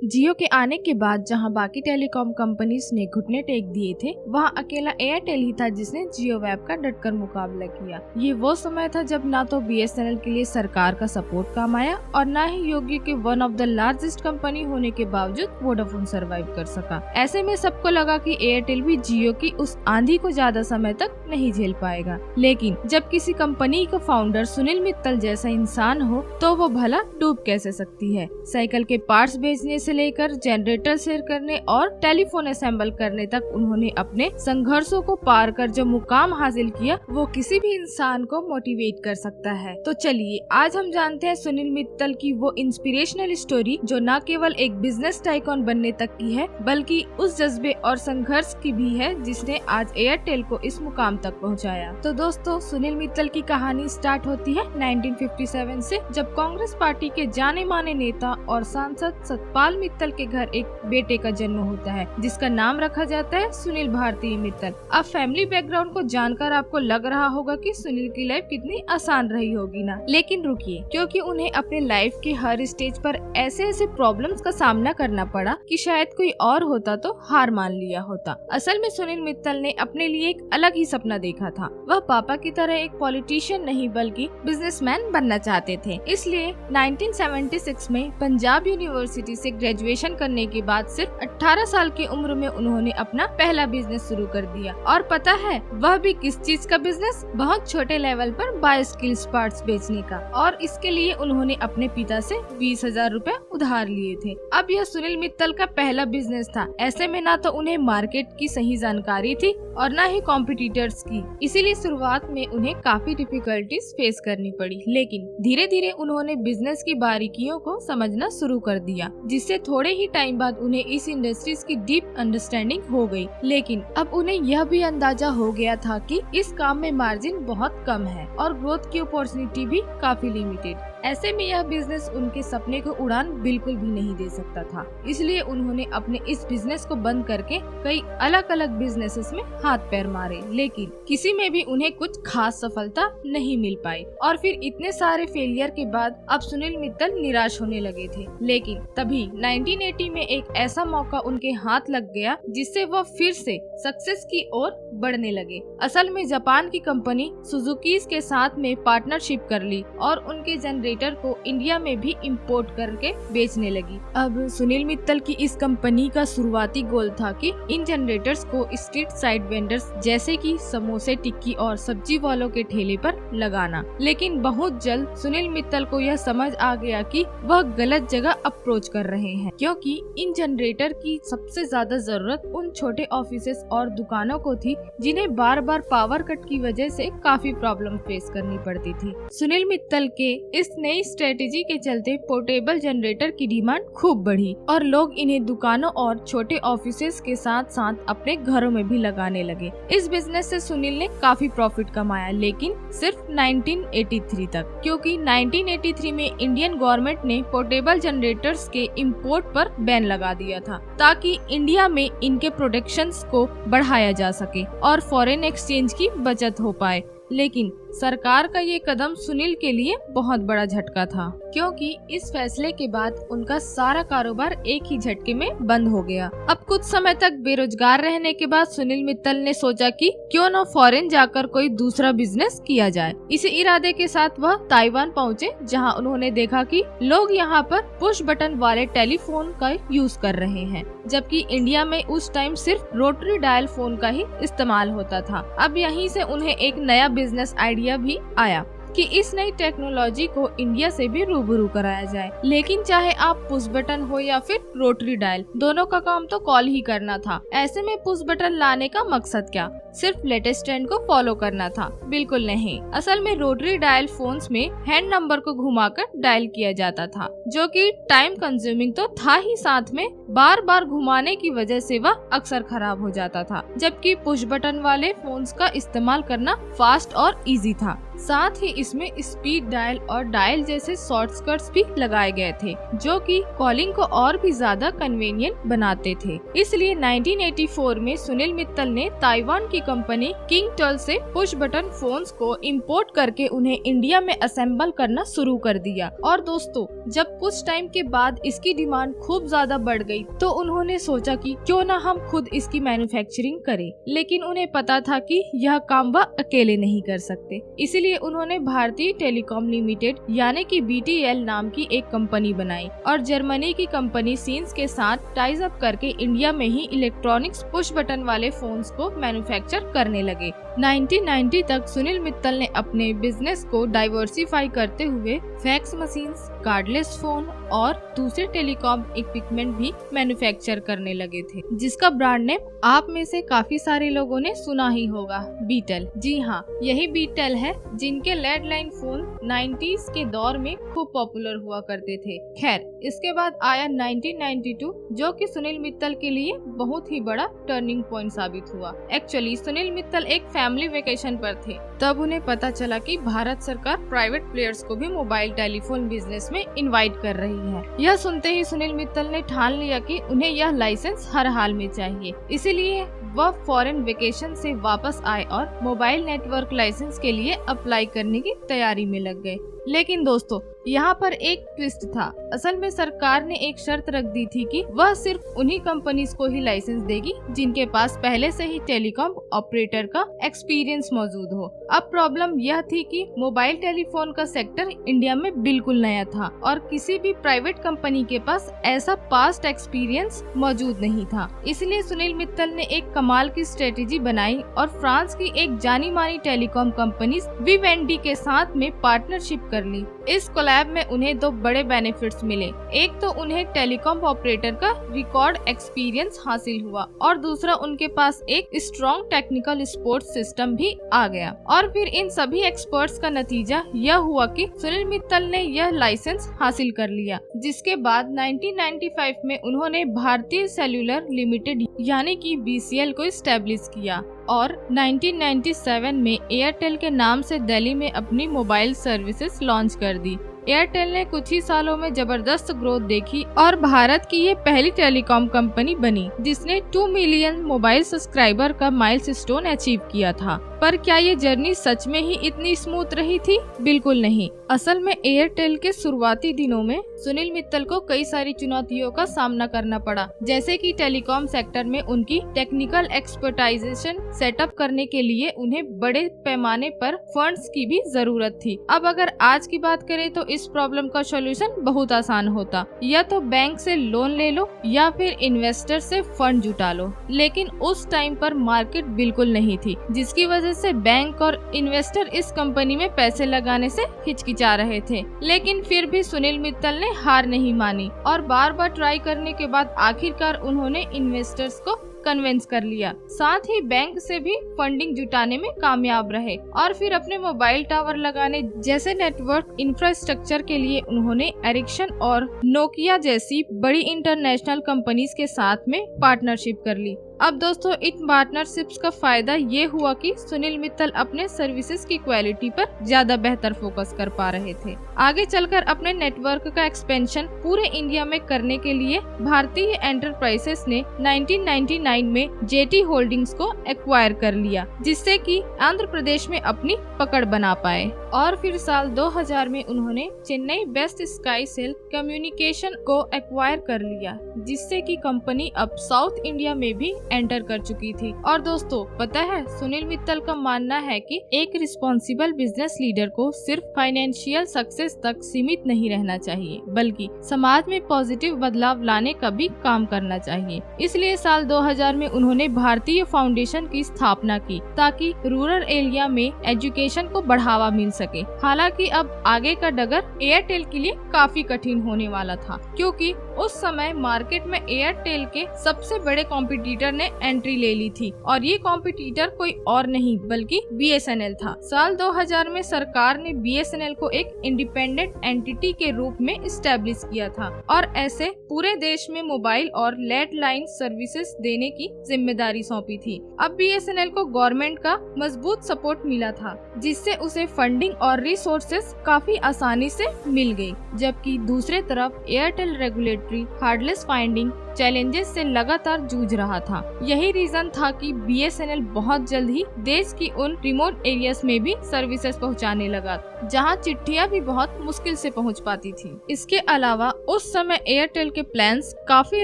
जियो के आने के बाद जहां बाकी टेलीकॉम कंपनीज ने घुटने टेक दिए थे, वहां अकेला एयरटेल ही था जिसने जियो वेब का डटकर मुकाबला किया। ये वो समय था जब ना तो बीएसएनएल के लिए सरकार का सपोर्ट काम आया और ना ही योगी के one of the largest company होने के बावजूद वोडाफोन सरवाइव कर सका। ऐसे में सबको लगा कि एयरटेल भी जियो की उस आंधी को ज्यादा समय तक नहीं झेल पाएगा। लेकिन जब किसी कंपनी का फाउंडर सुनील मित्तल जैसा इंसान हो तो वो भला डूब कैसे सकती है। साइकिल के पार्ट्स बेचने से लेकर जनरेटर शेयर करने और टेलीफोन असेंबल करने तक उन्होंने अपने संघर्षों को पार कर जो मुकाम हासिल किया वो किसी भी इंसान को मोटिवेट कर सकता है। तो चलिए आज हम जानते हैं सुनील मित्तल की वो इंस्पिरेशनल स्टोरी जो न केवल एक बिजनेस टाइकॉन बनने तक की है बल्कि उस जज्बे और संघर्ष की भी है जिसने आज एयरटेल को इस मुकाम तक पहुंचाया। तो दोस्तों, सुनील मित्तल की कहानी स्टार्ट होती है 1957 से, जब कांग्रेस पार्टी के जाने माने नेता और सांसद सतपाल मित्तल के घर एक बेटे का जन्म होता है जिसका नाम रखा जाता है सुनील भारती मित्तल। अब फैमिली बैकग्राउंड को जानकर आपको लग रहा होगा कि सुनील की लाइफ कितनी आसान रही होगी ना, लेकिन रुकिए, क्योंकि उन्हें अपने लाइफ के हर स्टेज पर ऐसे ऐसे प्रॉब्लम्स का सामना करना पड़ा कि शायद कोई और होता तो हार मान लिया होता। असल में सुनील मित्तल ने अपने लिए एक अलग ही सपना देखा था। वह पापा की तरह एक पॉलिटिशियन नहीं बल्कि बिजनेसमैन बनना चाहते थे। इसलिए 1976 में पंजाब यूनिवर्सिटी से ग्रेजुएशन करने के बाद सिर्फ 18 साल की उम्र में उन्होंने अपना पहला बिजनेस शुरू कर दिया। और पता है वह भी किस चीज का बिजनेस? बहुत छोटे लेवल पर बायोस्किल्स पार्ट्स बेचने का। और इसके लिए उन्होंने अपने पिता से 20,000 रुपए उधार लिए थे। अब यह सुनील मित्तल का पहला बिजनेस था। ऐसे में ना तो उन्हें मार्केट की सही जानकारी थी और ना ही कॉम्पिटिटर्स की, इसीलिए शुरुआत में उन्हें काफी डिफिकल्टीज फेस करनी पड़ी। लेकिन धीरे धीरे उन्होंने बिजनेस की बारीकियों को समझना शुरू कर दिया, जिससे थोड़े ही टाइम बाद उन्हें इस इंडस्ट्रीज की डीप अंडरस्टैंडिंग हो गई। लेकिन अब उन्हें यह भी अंदाजा हो गया था कि इस काम में मार्जिन बहुत कम है और ग्रोथ की अपॉर्चुनिटी भी काफी लिमिटेड। ऐसे में यह बिजनेस उनके सपने को उड़ान बिल्कुल भी नहीं दे सकता था। इसलिए उन्होंने अपने इस बिजनेस को बंद करके कई अलग अलग बिजनेसेस में हाथ पैर मारे, लेकिन किसी में भी उन्हें कुछ खास सफलता नहीं मिल पाई। और फिर इतने सारे फेलियर के बाद अब सुनील मित्तल निराश होने लगे थे। लेकिन तभी 1980 में एक ऐसा मौका उनके हाथ लग गया जिससे वह फिर से सक्सेस की ओर बढ़ने लगे। असल में जापान की कंपनी सुजुकी के साथ में पार्टनरशिप कर ली और उनके जनरेटर को इंडिया में भी इंपोर्ट करके बेचने लगी। अब सुनील मित्तल की इस कंपनी का शुरुआती गोल था कि इन जनरेटर्स को स्ट्रीट साइड वेंडर्स जैसे कि समोसे, टिक्की और सब्जी वालों के ठेले पर लगाना। लेकिन बहुत जल्द सुनील मित्तल को यह समझ आ गया कि वह गलत जगह अप्रोच कर रहे हैं, क्योंकि इन जनरेटर की सबसे ज्यादा जरूरत उन छोटे ऑफिसेस और दुकानों को थी जिन्हें बार बार पावर कट की वजह से काफी प्रॉब्लम फेस करनी पड़ती थी। सुनील मित्तल के इस नई स्ट्रेटेजी के चलते पोर्टेबल जनरेटर की डिमांड खूब बढ़ी और लोग इन्हें दुकानों और छोटे ऑफिसेस के साथ साथ अपने घरों में भी लगाने लगे। इस बिजनेस से सुनील ने काफी प्रॉफिट कमाया, लेकिन सिर्फ 1983 तक, क्योंकि 1983 में इंडियन गवर्नमेंट ने पोर्टेबल जनरेटर्स के इंपोर्ट पर बैन लगा दिया था ताकि इंडिया में इनके प्रोडक्शंस को बढ़ाया जा सके और फॉरेन एक्सचेंज की बचत हो पाए। लेकिन सरकार का ये कदम सुनील के लिए बहुत बड़ा झटका था, क्योंकि इस फैसले के बाद उनका सारा कारोबार एक ही झटके में बंद हो गया। अब कुछ समय तक बेरोजगार रहने के बाद सुनील मित्तल ने सोचा कि क्यों न फॉरेन जाकर कोई दूसरा बिजनेस किया जाए। इसी इरादे के साथ वह ताइवान पहुँचे, जहाँ उन्होंने देखा कि लोग यहाँ पर पुश बटन वाले टेलीफोन का यूज कर रहे हैं, जबकि इंडिया में उस टाइम सिर्फ रोटरी डायल फोन का ही इस्तेमाल होता था। अब यहीं से उन्हें एक नया बिजनेस आइडिया भी आया कि इस नई टेक्नोलॉजी को इंडिया से भी रूबरू कराया जाए। लेकिन चाहे आप पुश बटन हो या फिर रोटरी डायल, दोनों का काम तो कॉल ही करना था। ऐसे में पुश बटन लाने का मकसद क्या? सिर्फ लेटेस्ट ट्रेंड को फॉलो करना था? बिल्कुल नहीं। असल में रोटरी डायल फोन्स में हैंड नंबर को घुमाकर डायल किया जाता था, जो कि टाइम कंज्यूमिंग तो था ही, साथ में बार बार घुमाने की वजह से वह अक्सर खराब हो जाता था। जबकि पुश बटन वाले फोन्स का इस्तेमाल करना फास्ट और इजी था। साथ ही इसमें स्पीड डायल और डायल जैसे शॉर्टकट्स भी लगाए गए थे, जो कि कॉलिंग को और भी ज्यादा कन्वीनियंट बनाते थे। इसलिए 1984 में सुनील मित्तल ने ताइवान की कंपनी किंगटेल से पुश बटन फोन्स को इंपोर्ट करके उन्हें इंडिया में असेंबल करना शुरू कर दिया। और दोस्तों, जब कुछ टाइम के बाद इसकी डिमांड खूब ज्यादा बढ़ गई तो उन्होंने सोचा कि क्यों ना हम खुद इसकी मैन्युफैक्चरिंग करें, लेकिन उन्हें पता था कि यह काम वह अकेले नहीं कर सकते। इसीलिए उन्होंने भारतीय टेलीकॉम लिमिटेड यानी कि BTL नाम की एक कंपनी बनाई और जर्मनी की कंपनी सीन्स के साथ टाइज अप करके इंडिया में ही इलेक्ट्रॉनिक्स पुश बटन वाले फोन्स को मैन्युफैक्चर करने लगे। 1990 तक सुनील मित्तल ने अपने बिजनेस को डाइवर्सिफाई करते हुए फैक्स मशीन्स, कार्डलेस फोन और दूसरे टेलीकॉम इक्विपमेंट भी मैन्युफैक्चर करने लगे थे, जिसका ब्रांड नेम आप में से काफी सारे लोगों ने सुना ही होगा, बीटेल। जी हाँ, यही बीटेल है जिनके लैंडलाइन फोन 90s के दौर में खूब पॉपुलर हुआ करते थे। खैर, इसके बाद आया 1992, जो कि सुनील मित्तल के लिए बहुत ही बड़ा टर्निंग पॉइंट साबित हुआ। एक्चुअली सुनील मित्तल एक फैमिली वेकेशन पर थे, तब उन्हें पता चला कि भारत सरकार प्राइवेट प्लेयर्स को भी मोबाइल टेलीफोन बिजनेस में इनवाइट कर रही है। यह सुनते ही सुनील मित्तल ने ठान लिया कि उन्हें यह लाइसेंस हर हाल में चाहिए। इसीलिए वह फॉरेन वेकेशन से वापस आए और मोबाइल नेटवर्क लाइसेंस के लिए अप्लाई करने की तैयारी में लग गए। लेकिन दोस्तों, यहाँ पर एक ट्विस्ट था। असल में सरकार ने एक शर्त रख दी थी कि वह सिर्फ उन्हीं कंपनीज को ही लाइसेंस देगी जिनके पास पहले से ही टेलीकॉम ऑपरेटर का एक्सपीरियंस मौजूद हो। अब प्रॉब्लम यह थी कि मोबाइल टेलीफोन का सेक्टर इंडिया में बिल्कुल नया था और किसी भी प्राइवेट कंपनी के पास ऐसा पास्ट एक्सपीरियंस मौजूद नहीं था। इसलिए सुनील मित्तल ने एक कमाल की स्ट्रेटेजी बनाई और फ्रांस की एक जानी मानी टेलीकॉम कंपनी विवेंडी के साथ में पार्टनरशिप कर ली। इस कोलैब में उन्हें दो बड़े बेनिफिट्स मिले। एक तो उन्हें टेलीकॉम ऑपरेटर का रिकॉर्ड एक्सपीरियंस हासिल हुआ और दूसरा उनके पास एक स्ट्रॉन्ग टेक्निकल सपोर्ट सिस्टम भी आ गया। और फिर इन सभी एक्सपर्ट्स का नतीजा यह हुआ कि सुनील मित्तल ने यह लाइसेंस हासिल कर लिया, जिसके बाद 1995 में उन्होंने भारतीय सेल्युलर लिमिटेड यानी कि BCL को स्टैब्लिश किया और 1997 में एयरटेल के नाम से दिल्ली में अपनी मोबाइल सर्विसेज लॉन्च कर दी। एयरटेल ने कुछ ही सालों में जबरदस्त ग्रोथ देखी और भारत की ये पहली टेलीकॉम कंपनी बनी जिसने 2 मिलियन मोबाइल सब्सक्राइबर का माइलस्टोन अचीव किया था। पर क्या ये जर्नी सच में ही इतनी स्मूथ रही थी? बिल्कुल नहीं। असल में एयरटेल के शुरुआती दिनों में सुनील मित्तल को कई सारी चुनौतियों का सामना करना पड़ा, जैसे कि टेलीकॉम सेक्टर में उनकी टेक्निकल एक्सपर्टाइजेशन सेटअप करने के लिए उन्हें बड़े पैमाने पर फंड्स की भी जरूरत थी। अब अगर आज की बात करें तो इस प्रॉब्लम का सॉल्यूशन बहुत आसान होता, या तो बैंक से लोन ले लो या फिर इन्वेस्टर से फंड जुटा लो। लेकिन उस टाइम पर मार्केट बिल्कुल नहीं थी, जिसकी वजह से बैंक और इन्वेस्टर इस कंपनी में पैसे लगाने से हिचकिचा रहे थे। लेकिन फिर भी सुनील मित्तल ने हार नहीं मानी और बार बार ट्राई करने के बाद आखिरकार उन्होंने इन्वेस्टर्स को कन्विंस कर लिया। साथ ही बैंक से भी फंडिंग जुटाने में कामयाब रहे और फिर अपने मोबाइल टावर लगाने जैसे नेटवर्क इंफ्रास्ट्रक्चर के लिए उन्होंने एरिक्सन और नोकिया जैसी बड़ी इंटरनेशनल कंपनीज के साथ में पार्टनरशिप कर ली। अब दोस्तों, इन पार्टनरशिप्स का फायदा ये हुआ कि सुनील मित्तल अपने सर्विसेज की क्वालिटी पर ज्यादा बेहतर फोकस कर पा रहे थे। आगे चलकर अपने नेटवर्क का एक्सपेंशन पूरे इंडिया में करने के लिए भारतीय एंटरप्राइजेस ने 1999 में जेटी होल्डिंग्स को एक्वायर कर लिया, जिससे कि आंध्र प्रदेश में अपनी पकड़ बना पाए। और फिर साल 2000 में उन्होंने Chennai based Sky Cell communication को एक्वायर कर लिया, जिससे कि कंपनी अब साउथ इंडिया में भी एंटर कर चुकी थी। और दोस्तों, पता है, सुनील मित्तल का मानना है कि एक रिस्पॉन्सिबल बिजनेस लीडर को सिर्फ फाइनेंशियल सक्सेस तक सीमित नहीं रहना चाहिए, बल्कि समाज में पॉजिटिव बदलाव लाने का भी काम करना चाहिए। इसलिए साल 2000 में उन्होंने भारतीय फाउंडेशन की स्थापना की ताकि रूरल एरिया में एजुकेशन को बढ़ावा मिल सके। हालांकि अब आगे का डगर एयरटेल के लिए काफी कठिन होने वाला था, क्योंकि उस समय मार्केट में एयरटेल के सबसे बड़े कॉम्पिटिटर ने एंट्री ले ली थी और ये कॉम्पिटिटर कोई और नहीं बल्कि BSNL था। साल 2000 में सरकार ने BSNL को एक इंडिपेंडेंट एंटिटी के रूप में इस्टेब्लिश किया था और ऐसे पूरे देश में मोबाइल और लैंडलाइन सर्विसेज देने की जिम्मेदारी सौंपी थी। अब BSNL को गवर्नमेंट का मजबूत सपोर्ट मिला था जिससे उसे फंडिंग और रिसोर्सेज काफी आसानी से मिल गई, जबकि दूसरे तरफ Airtel regulatory heartless finding challenges से लगातार जूझ रहा था। यही रीजन था कि BSNL बहुत जल्द ही देश की उन रिमोट एरियाज में भी सर्विसेज पहुंचाने लगा जहां चिट्ठियां भी बहुत मुश्किल से पहुंच पाती थी। इसके अलावा उस समय एयरटेल के प्लान्स काफी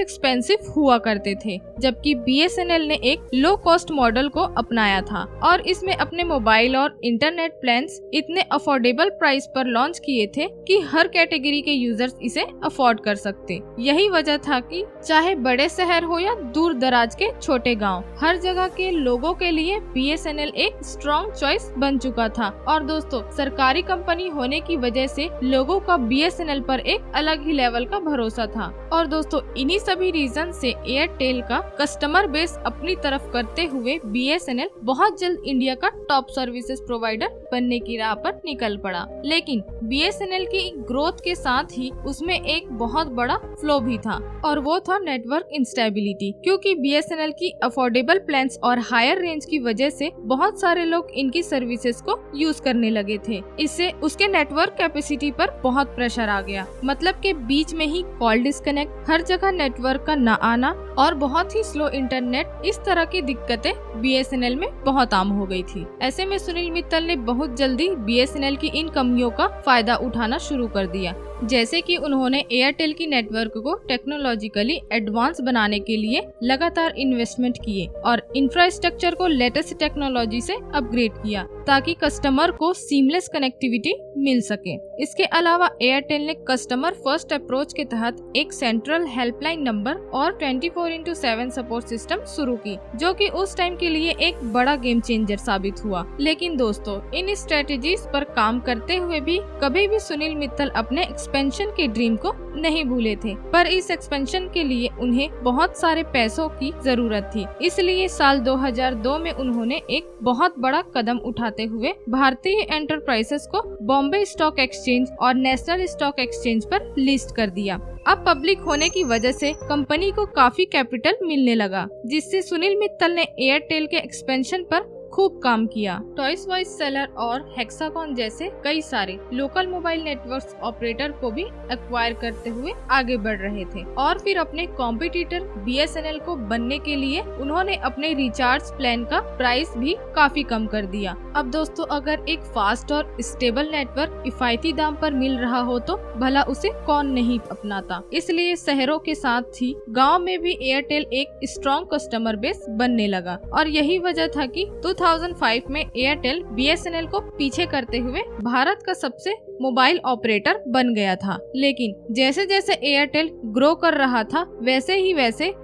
एक्सपेंसिव हुआ करते थे, जबकि BSNL ने एक लो कॉस्ट मॉडल को अपनाया था और इसमें अपने मोबाइल और इंटरनेट प्लान्स इतने अफोर्डेबल प्राइस पर लॉन्च किए थे कि हर कैटेगरी के यूजर्स इसे अफोर्ड कर सकते। यही वजह था कि चाहे बड़े शहर हो या दूर दराज के छोटे गांव, हर जगह के लोगों के लिए BSNL एक स्ट्रॉन्ग चॉइस बन चुका था। और दोस्तों, सरकारी कंपनी होने की वजह से लोगों का BSNL पर एक अलग ही लेवल का भरोसा था। और दोस्तों, इन्हीं सभी रीजन से एयरटेल का कस्टमर बेस अपनी तरफ करते हुए BSNL बहुत जल्द इंडिया का टॉप सर्विसेज प्रोवाइडर बनने की राह पर निकल पड़ा। लेकिन BSNL की ग्रोथ के साथ ही उसमें एक बहुत बड़ा फ्लॉ भी था और वो था नेटवर्क इंस्टेबिलिटी, क्योंकि BSNL की अफोर्डेबल प्लान्स और हायर रेंज की वजह से बहुत सारे लोग इनकी सर्विसेज को यूज करने लगे थे। इससे उसके नेटवर्क कैपेसिटी पर बहुत प्रेशर आ गया, मतलब के बीच में ही कॉल डिस्कनेक्ट, हर जगह नेटवर्क का न आना और बहुत ही स्लो इंटरनेट, इस तरह की दिक्कतें BSNL में बहुत आम हो गई थी। ऐसे में सुनील मित्तल ने बहुत जल्दी BSNL की इन कमियों का फायदा उठाना शुरू कर दिया, जैसे कि उन्होंने एयरटेल की नेटवर्क को टेक्नोलॉजिकली एडवांस बनाने के लिए लगातार इन्वेस्टमेंट किए और इंफ्रास्ट्रक्चर को लेटेस्ट टेक्नोलॉजी से अपग्रेड किया ताकि कस्टमर को सीमलेस कनेक्टिविटी मिल सके। इसके अलावा एयरटेल ने कस्टमर फर्स्ट अप्रोच के तहत एक सेंट्रल हेल्पलाइन नंबर और 24/7 सपोर्ट सिस्टम शुरू की, जो कि उस टाइम के लिए एक बड़ा गेम चेंजर साबित हुआ। लेकिन दोस्तों, इन स्ट्रेटेजीज पर काम करते हुए भी कभी भी सुनील मित्तल अपने एक्सपेंशन के ड्रीम को नहीं भूले थे, पर इस एक्सपेंशन के लिए उन्हें बहुत सारे पैसों की जरूरत थी। इसलिए साल 2002 में उन्होंने एक बहुत बड़ा कदम उठाते हुए भारतीय एंटरप्राइजेस को बॉम्बे स्टॉक एक्सचेंज और नेशनल स्टॉक एक्सचेंज पर लिस्ट कर दिया। अब पब्लिक होने की वजह से कंपनी को काफी कैपिटल मिलने लगा, जिससे सुनील मित्तल ने एयरटेल के एक्सपेंशन पर खूब काम किया। टॉयज वॉइस सेलर और हेक्साकॉन जैसे कई सारे लोकल मोबाइल नेटवर्क ऑपरेटर को भी एक्वायर करते हुए आगे बढ़ रहे थे और फिर अपने कॉम्पिटिटर BSNL को बनने के लिए उन्होंने अपने रिचार्ज प्लान का प्राइस भी काफी कम कर दिया। अब दोस्तों, अगर एक फास्ट और स्टेबल नेटवर्क किफायती दाम पर मिल रहा हो तो भला उसे कौन नहीं अपनाता। इसलिए शहरों के साथ ही गाँव में भी एयरटेल एक स्ट्रॉन्ग कस्टमर बेस बनने लगा और यही वजह था कि 2005 में एयरटेल BSNL को पीछे करते हुए भारत का सबसे मोबाइल ऑपरेटर बन गया था। लेकिन जैसे जैसे एयरटेल ग्रो कर रहा था वैसे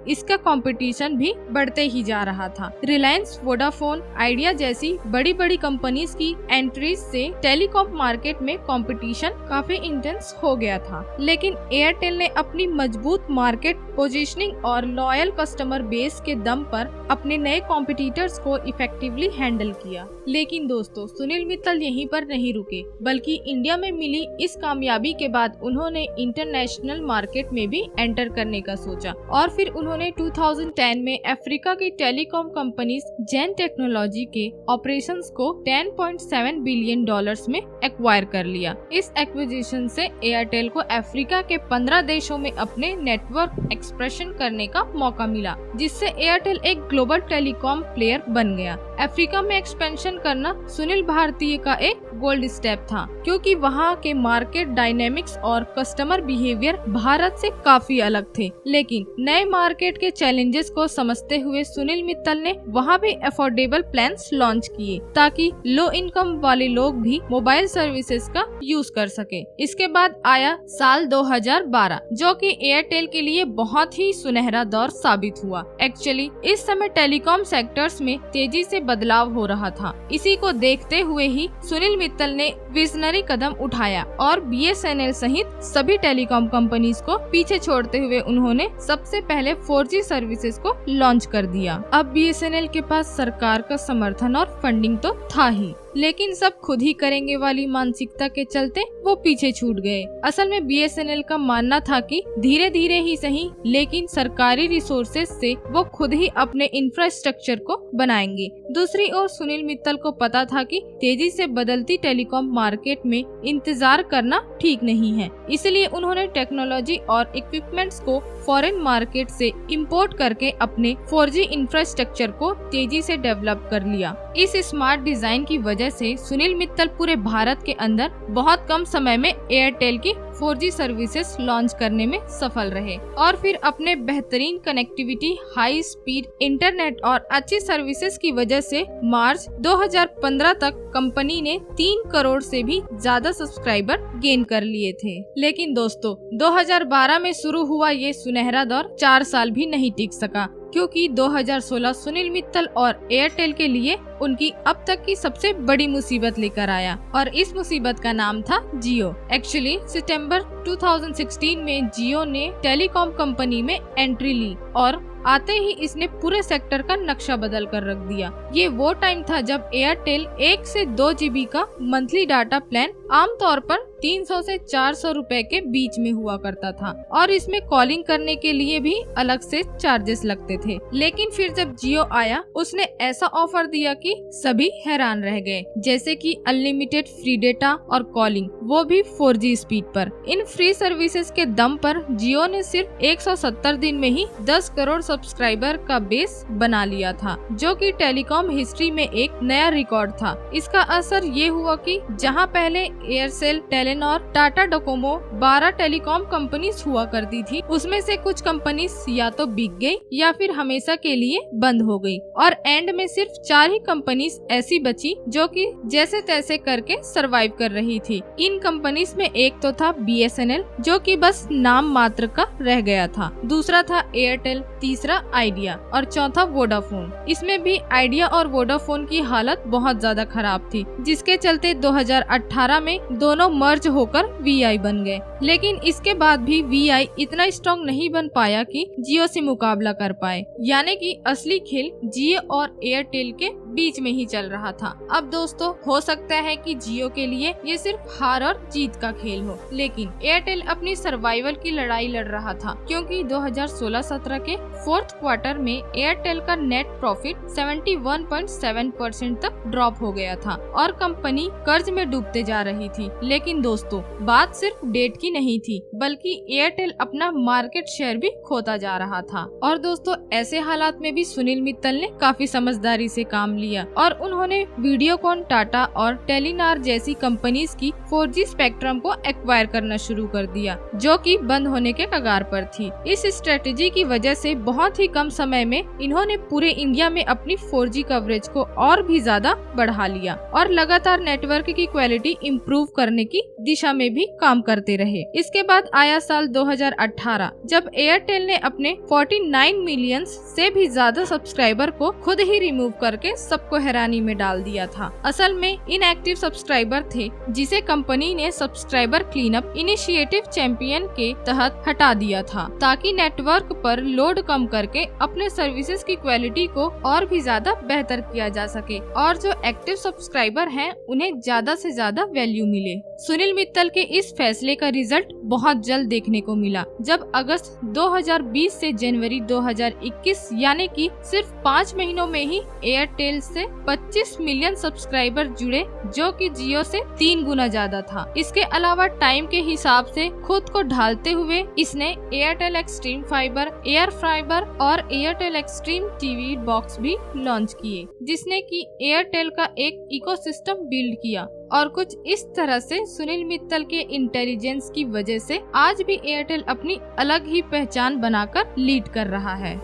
इसका कंपटीशन भी बढ़ते ही जा रहा था। रिलायंस, वोडाफोन, आइडिया जैसी बड़ी बड़ी कंपनीज की एंट्रीज से टेलीकॉम मार्केट में कंपटीशन काफी इंटेंस हो गया था। लेकिन एयरटेल ने अपनी मजबूत मार्केट पोजीशनिंग और लॉयल कस्टमर बेस के दम पर अपने नए कॉम्पिटिटर्स को इफेक्टिवली हैंडल किया। लेकिन दोस्तों, सुनील मित्तल यहीं पर नहीं रुके, बल्कि इंडिया में मिली इस कामयाबी के बाद उन्होंने इंटरनेशनल मार्केट में भी एंटर करने का सोचा और फिर उन्होंने 2010 में अफ्रीका की टेलीकॉम कंपनी जेन टेक्नोलॉजी के ऑपरेशंस को $10.7 बिलियन में एक्वायर कर लिया। इस एक्विजिशन से एयरटेल को अफ्रीका के 15 देशों में अपने नेटवर्क एक्सप्रेशन करने का मौका मिला, जिससे एयरटेल एक ग्लोबल टेलीकॉम प्लेयर बन गया। अफ्रीका में एक्सपेंशन करना सुनील भारतीय का एक गोल्ड स्टेप था, क्योंकि वहाँ के मार्केट डायनेमिक्स और कस्टमर बिहेवियर भारत से काफी अलग थे। लेकिन नए मार्केट के चैलेंजेस को समझते हुए सुनील मित्तल ने वहाँ भी अफोर्डेबल प्लान्स लॉन्च किए ताकि लो इनकम वाले लोग भी मोबाइल सर्विसेज का यूज कर सके। इसके बाद आया साल 2012, जो कि एयरटेल के लिए बहुत ही सुनहरा दौर साबित हुआ। एक्चुअली इस समय टेलीकॉम सेक्टर्स में तेजी से बदलाव हो रहा था। इसी को देखते हुए ही सुनील मित्तल ने विजनरी कदम उठाया और BSNL सहित सभी टेलीकॉम कंपनीज को पीछे छोड़ते हुए उन्होंने सबसे पहले 4G सर्विसेज को लॉन्च कर दिया। अब BSNL के पास सरकार का समर्थन और फंडिंग तो था ही, लेकिन सब खुद ही करेंगे वाली मानसिकता के चलते वो पीछे छूट गए। असल में BSNL का मानना था कि धीरे धीरे ही सही, लेकिन सरकारी रिसोर्सेज से वो खुद ही अपने इंफ्रास्ट्रक्चर को बनाएंगे। दूसरी ओर सुनील मित्तल को पता था कि तेजी से बदलती टेलीकॉम मार्केट में इंतजार करना ठीक नहीं है, इसलिए उन्होंने टेक्नोलॉजी और इक्विपमेंट्स को फॉरेन मार्केट से इंपोर्ट करके अपने 4G इंफ्रास्ट्रक्चर को तेजी से डेवलप कर लिया। इस स्मार्ट डिजाइन की वजह से सुनील मित्तल पूरे भारत के अंदर बहुत कम समय में एयरटेल की 4G सर्विसेज लॉन्च करने में सफल रहे और फिर अपने बेहतरीन कनेक्टिविटी, हाई स्पीड इंटरनेट और अच्छी सर्विसेज की वजह से मार्च 2015 तक कंपनी ने 3 करोड़ से भी ज्यादा सब्सक्राइबर गेन कर लिए थे। लेकिन दोस्तों 2012 में शुरू हुआ ये सुनहरा दौर 4 साल भी नहीं टिक सका, क्योंकि 2016 सुनील मित्तल और एयरटेल के लिए उनकी अब तक की सबसे बड़ी मुसीबत लेकर आया और इस मुसीबत का नाम था जियो। एक्चुअली सितंबर 2016 में जियो ने टेलीकॉम कंपनी में एंट्री ली और आते ही इसने पूरे सेक्टर का नक्शा बदल कर रख दिया। ये वो टाइम था जब एयरटेल 1 से 2 GB का मंथली डाटा प्लान आमतौर पर 300 से 400 रुपए के बीच में हुआ करता था और इसमें कॉलिंग करने के लिए भी अलग से चार्जेस लगते थे। लेकिन फिर जब जियो आया उसने ऐसा ऑफर दिया कि सभी हैरान रह गए, जैसे कि अनलिमिटेड फ्री डेटा और कॉलिंग, वो भी 4G स्पीड पर। इन फ्री सर्विसेज के दम पर जियो ने सिर्फ 170 दिन में ही 10 करोड़ सब्सक्राइबर का बेस बना लिया था, जो कि टेलीकॉम हिस्ट्री में एक नया रिकॉर्ड था। इसका असर ये हुआ कि जहां पहले Aircel, Telenor, Tata Docomo 12 telecom companies हुआ करती थी, उसमें से कुछ कंपनीज या तो बिक गई या फिर हमेशा के लिए बंद हो गई और एंड में सिर्फ 4 ही कंपनीज ऐसी बची जो कि जैसे तैसे करके सरवाइव कर रही थी। इन कंपनीज में एक तो था BSNL, जो कि बस नाम मात्र का रह गया था, दूसरा था एयरटेल, तीसरा आइडिया और चौथा वोडाफोन। इसमें भी आइडिया और वोडाफोन की हालत बहुत ज्यादा खराब थी, जिसके चलते 2018 में दोनों मर्ज होकर VI बन गए। लेकिन इसके बाद भी VI इतना स्ट्रॉन्ग नहीं बन पाया कि जियो से मुकाबला कर पाए, यानी कि असली खेल जियो और एयरटेल के बीच में ही चल रहा था। अब दोस्तों हो सकता है कि जियो के लिए ये सिर्फ हार और जीत का खेल हो, लेकिन एयरटेल अपनी सर्वाइवल की लड़ाई लड़ रहा था, क्योंकि 2016-17 के 4th क्वार्टर में एयरटेल का नेट प्रॉफिट 71.7% तक ड्रॉप हो गया था और कंपनी कर्ज में डूबते जा रही थी। लेकिन दोस्तों बात सिर्फ डेट की नहीं थी, बल्कि एयरटेल अपना मार्केट शेयर भी खोता जा रहा था। और दोस्तों ऐसे हालात में भी सुनील मित्तल ने काफी समझदारी से काम लिया और उन्होंने वीडियोकॉन, टाटा और टेलीनॉर जैसी कंपनीज की 4G स्पेक्ट्रम को एक्वायर करना शुरू कर दिया, जो कि बंद होने के कगार पर थी। इस स्ट्रेटेजी की वजह से बहुत ही कम समय में इन्होंने पूरे इंडिया में अपनी 4G कवरेज को और भी ज्यादा बढ़ा लिया और लगातार नेटवर्क की क्वालिटी इम्प्रूव करने की दिशा में भी काम करते रहे। इसके बाद आया साल 2018, जब एयरटेल ने अपने 49 मिलियन से भी ज्यादा सब्सक्राइबर को खुद ही रिमूव करके सबको हैरानी में डाल दिया था। असल में इनएक्टिव सब्सक्राइबर थे, जिसे कंपनी ने सब्सक्राइबर क्लीनअप इनिशिएटिव चैंपियन के तहत हटा दिया था, ताकि नेटवर्क पर लोड कम करके अपने सर्विसेज की क्वालिटी को और भी ज्यादा बेहतर किया जा सके और जो एक्टिव सब्सक्राइबर हैं उन्हें ज्यादा से ज्यादा वैल्यू मिले। सुनील मित्तल के इस फैसले का रिजल्ट बहुत जल्द देखने को मिला, जब अगस्त 2020 से जनवरी 2021 यानी कि सिर्फ 5 महीनों में ही एयरटेल से 25 मिलियन सब्सक्राइबर जुड़े, जो कि जियो से 3 गुना ज्यादा था। इसके अलावा टाइम के हिसाब से खुद को ढालते हुए इसने Airtel extreme fibre, air fibre और एयरटेल एक्सट्रीम टीवी बॉक्स भी लॉन्च किए, जिसने कि एयरटेल का एक इकोसिस्टम बिल्ड किया। और कुछ इस तरह से सुनील मित्तल के इंटेलिजेंस की वजह से आज भी एयरटेल अपनी अलग ही पहचान बनाकर लीड कर रहा है।